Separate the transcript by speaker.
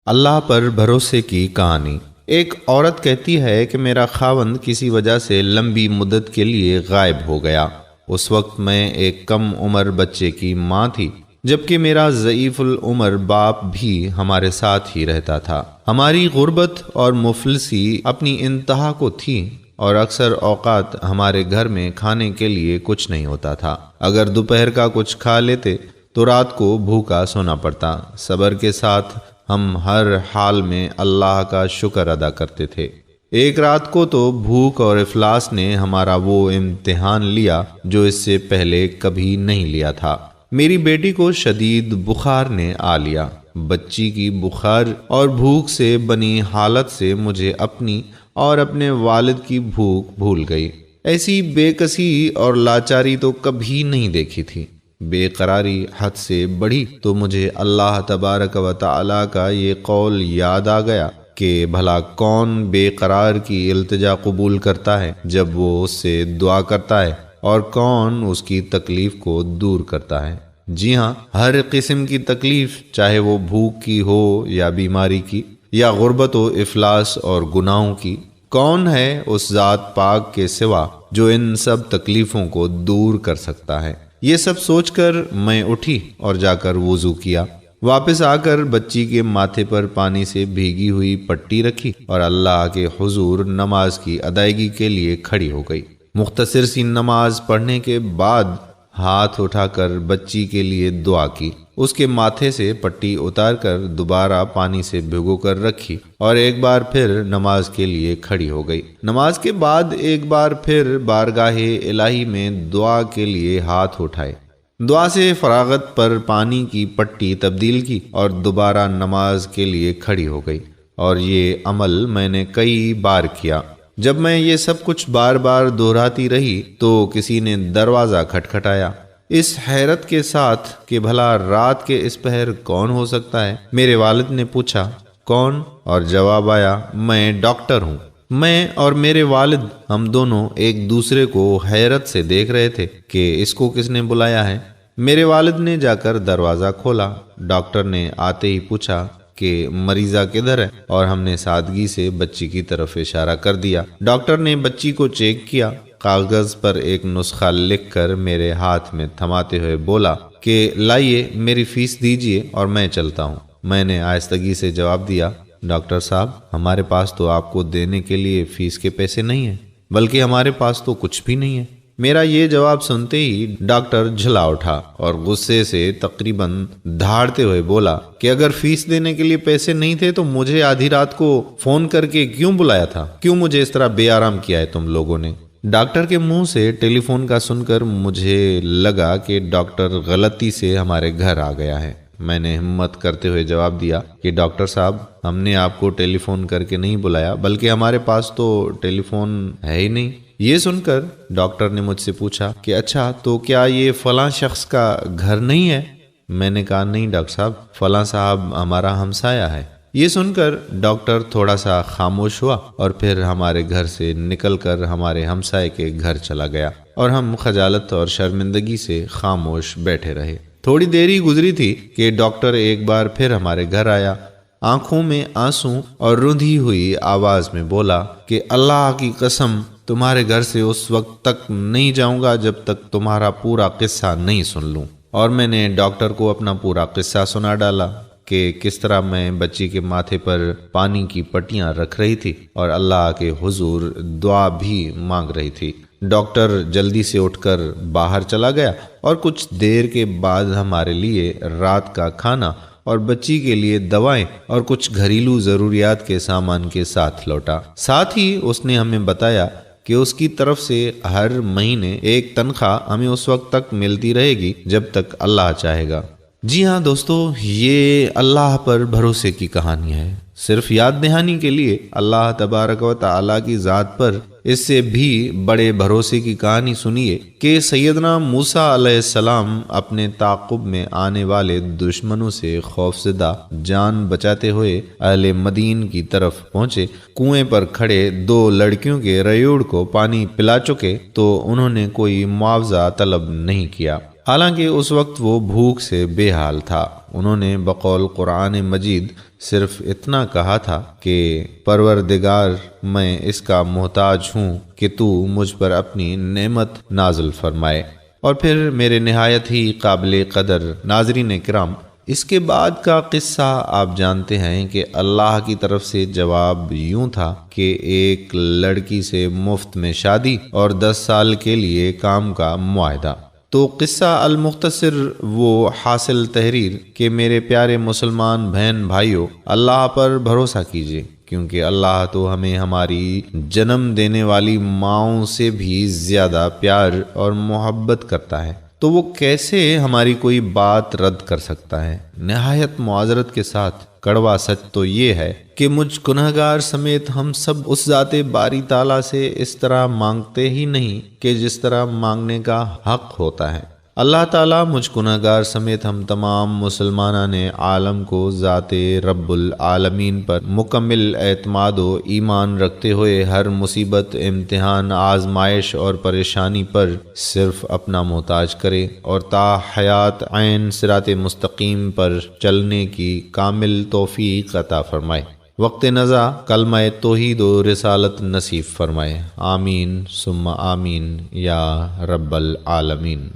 Speaker 1: اللہ پر بھروسے کی کہانی۔ ایک عورت کہتی ہے کہ میرا خاوند کسی وجہ سے لمبی مدت کے لیے غائب ہو گیا۔ اس وقت میں ایک کم عمر بچے کی ماں تھی، جبکہ میرا ضعیف العمر باپ بھی ہمارے ساتھ ہی رہتا تھا۔ ہماری غربت اور مفلسی اپنی انتہا کو تھی اور اکثر اوقات ہمارے گھر میں کھانے کے لیے کچھ نہیں ہوتا تھا۔ اگر دوپہر کا کچھ کھا لیتے تو رات کو بھوکا سونا پڑتا۔ صبر کے ساتھ ہم ہر حال میں اللہ کا شکر ادا کرتے تھے۔ ایک رات کو تو بھوک اور افلاس نے ہمارا وہ امتحان لیا جو اس سے پہلے کبھی نہیں لیا تھا۔ میری بیٹی کو شدید بخار نے آ لیا۔ بچی کی بخار اور بھوک سے بنی حالت سے مجھے اپنی اور اپنے والد کی بھوک بھول گئی۔ ایسی بے کسی اور لاچاری تو کبھی نہیں دیکھی تھی۔ بے قراری حد سے بڑھی تو مجھے اللہ تبارک و تعالی کا یہ قول یاد آ گیا کہ بھلا کون بے قرار کی التجا قبول کرتا ہے جب وہ اس سے دعا کرتا ہے، اور کون اس کی تکلیف کو دور کرتا ہے۔ جی ہاں، ہر قسم کی تکلیف، چاہے وہ بھوک کی ہو یا بیماری کی یا غربت و افلاس اور گناہوں کی، کون ہے اس ذات پاک کے سوا جو ان سب تکلیفوں کو دور کر سکتا ہے۔ یہ سب سوچ کر میں اٹھی اور جا کر وضو کیا۔ واپس آ کر بچی کے ماتھے پر پانی سے بھیگی ہوئی پٹی رکھی اور اللہ کے حضور نماز کی ادائیگی کے لیے کھڑی ہو گئی۔ مختصر سی نماز پڑھنے کے بعد ہاتھ اٹھا کر بچی کے لیے دعا کی، اس کے ماتھے سے پٹی اتار کر دوبارہ پانی سے بھگو کر رکھی اور ایک بار پھر نماز کے لیے کھڑی ہو گئی۔ نماز کے بعد ایک بار پھر بارگاہ الہی میں دعا کے لیے ہاتھ اٹھائے، دعا سے فراغت پر پانی کی پٹی تبدیل کی اور دوبارہ نماز کے لیے کھڑی ہو گئی، اور یہ عمل میں نے کئی بار کیا۔ جب میں یہ سب کچھ بار بار دہراتی رہی تو کسی نے دروازہ کھٹکھٹایا، اس حیرت کے ساتھ کہ بھلا رات کے اس پہر کون ہو سکتا ہے۔ میرے والد نے پوچھا، کون؟ اور جواب آیا، میں ڈاکٹر ہوں۔ میں اور میرے والد ہم دونوں ایک دوسرے کو حیرت سے دیکھ رہے تھے کہ اس کو کس نے بلایا ہے۔ میرے والد نے جا کر دروازہ کھولا۔ ڈاکٹر نے آتے ہی پوچھا کہ مریضہ کدھر ہے، اور ہم نے سادگی سے بچی کی طرف اشارہ کر دیا۔ ڈاکٹر نے بچی کو چیک کیا، کاغذ پر ایک نسخہ لکھ کر میرے ہاتھ میں تھماتے ہوئے بولا کہ لائیے میری فیس دیجیے اور میں چلتا ہوں۔ میں نے آہستگی سے جواب دیا، ڈاکٹر صاحب، ہمارے پاس تو آپ کو دینے کے لیے فیس کے پیسے نہیں ہیں، بلکہ ہمارے پاس تو کچھ بھی نہیں ہے۔ میرا یہ جواب سنتے ہی ڈاکٹر جھلا اٹھا اور غصے سے تقریباً دھاڑتے ہوئے بولا کہ اگر فیس دینے کے لیے پیسے نہیں تھے تو مجھے آدھی رات کو فون کر کے کیوں بلایا تھا؟ کیوں مجھے اس طرح بے آرام کیا ہے تم لوگوں نے؟ ڈاکٹر کے منہ سے ٹیلی فون کا سن کر مجھے لگا کہ ڈاکٹر غلطی سے ہمارے گھر آ گیا ہے۔ میں نے ہمت کرتے ہوئے جواب دیا کہ ڈاکٹر صاحب، ہم نے آپ کو ٹیلی فون کر کے نہیں بلایا، بلکہ ہمارے پاس تو ٹیلی فون ہے ہی نہیں۔ یہ سن کر ڈاکٹر نے مجھ سے پوچھا کہ اچھا تو کیا یہ فلاں شخص کا گھر نہیں ہے؟ میں نے کہا نہیں ڈاکٹر صاحب، فلاں صاحب ہمارا ہمسایہ ہے۔ یہ سن کر ڈاکٹر تھوڑا سا خاموش ہوا اور پھر ہمارے گھر سے نکل کر ہمارے ہمسائے کے گھر چلا گیا، اور ہم خجالت اور شرمندگی سے خاموش بیٹھے رہے۔ تھوڑی دیر ہی گزری تھی کہ ڈاکٹر ایک بار پھر ہمارے گھر آیا، آنکھوں میں آنسو اور رندھی ہوئی آواز میں بولا کہ اللہ کی قسم، تمہارے گھر سے اس وقت تک نہیں جاؤں گا جب تک تمہارا پورا قصہ نہیں سن لوں۔ اور میں نے ڈاکٹر کو اپنا پورا قصہ سنا ڈالا کہ کس طرح میں بچی کے ماتھے پر پانی کی پٹیاں رکھ رہی تھی اور اللہ کے حضور دعا بھی مانگ رہی تھی۔ ڈاکٹر جلدی سے اٹھ کر باہر چلا گیا اور کچھ دیر کے بعد ہمارے لیے رات کا کھانا اور بچی کے لیے دوائیں اور کچھ گھریلو ضروریات کے سامان کے ساتھ لوٹا۔ ساتھ ہی اس نے ہمیں بتایا کہ اس کی طرف سے ہر مہینے ایک تنخواہ ہمیں اس وقت تک ملتی رہے گی جب تک اللہ چاہے گا۔ جی ہاں دوستو، یہ اللہ پر بھروسے کی کہانی ہے۔ صرف یاد دہانی کے لیے اللہ تبارک و تعالی کی ذات پر اس سے بھی بڑے بھروسے کی کہانی سنیے کہ سیدنا موسیٰ علیہ السلام اپنے تعاقب میں آنے والے دشمنوں سے خوفزدہ جان بچاتے ہوئے اہل مدین کی طرف پہنچے۔ کنویں پر کھڑے 2 لڑکیوں کے ریوڑ کو پانی پلا چکے تو انہوں نے کوئی معاوضہ طلب نہیں کیا، حالانکہ اس وقت وہ بھوک سے بے حال تھا۔ انہوں نے بقول قرآن مجید صرف اتنا کہا تھا کہ پروردگار میں اس کا محتاج ہوں کہ تو مجھ پر اپنی نعمت نازل فرمائے۔ اور پھر میرے نہایت ہی قابل قدر ناظرین کرام، اس کے بعد کا قصہ آپ جانتے ہیں کہ اللہ کی طرف سے جواب یوں تھا کہ ایک لڑکی سے مفت میں شادی اور 10 سال کے لیے کام کا معاہدہ۔ تو قصہ المختصر وہ حاصل تحریر کہ میرے پیارے مسلمان بہن بھائیوں، اللہ پر بھروسہ کیجیے، کیونکہ اللہ تو ہمیں ہماری جنم دینے والی ماؤں سے بھی زیادہ پیار اور محبت کرتا ہے، تو وہ کیسے ہماری کوئی بات رد کر سکتا ہے؟ نہایت معذرت کے ساتھ کڑوا سچ تو یہ ہے کہ مجھ گنہگار سمیت ہم سب اس ذات باری تعالیٰ سے اس طرح مانگتے ہی نہیں کہ جس طرح مانگنے کا حق ہوتا ہے۔ اللہ تعالیٰ مجھ گنہگار سمیت ہم تمام مسلمانان عالم کو ذات رب العالمین پر مکمل اعتماد و ایمان رکھتے ہوئے ہر مصیبت، امتحان، آزمائش اور پریشانی پر صرف اپنا محتاج کرے اور تا حیات عین صراط مستقیم پر چلنے کی کامل توفیق عطا فرمائے۔ وقت نزا کلمہ توحید و رسالت نصیب فرمائے۔ آمین ثم آمین یا رب العالمین۔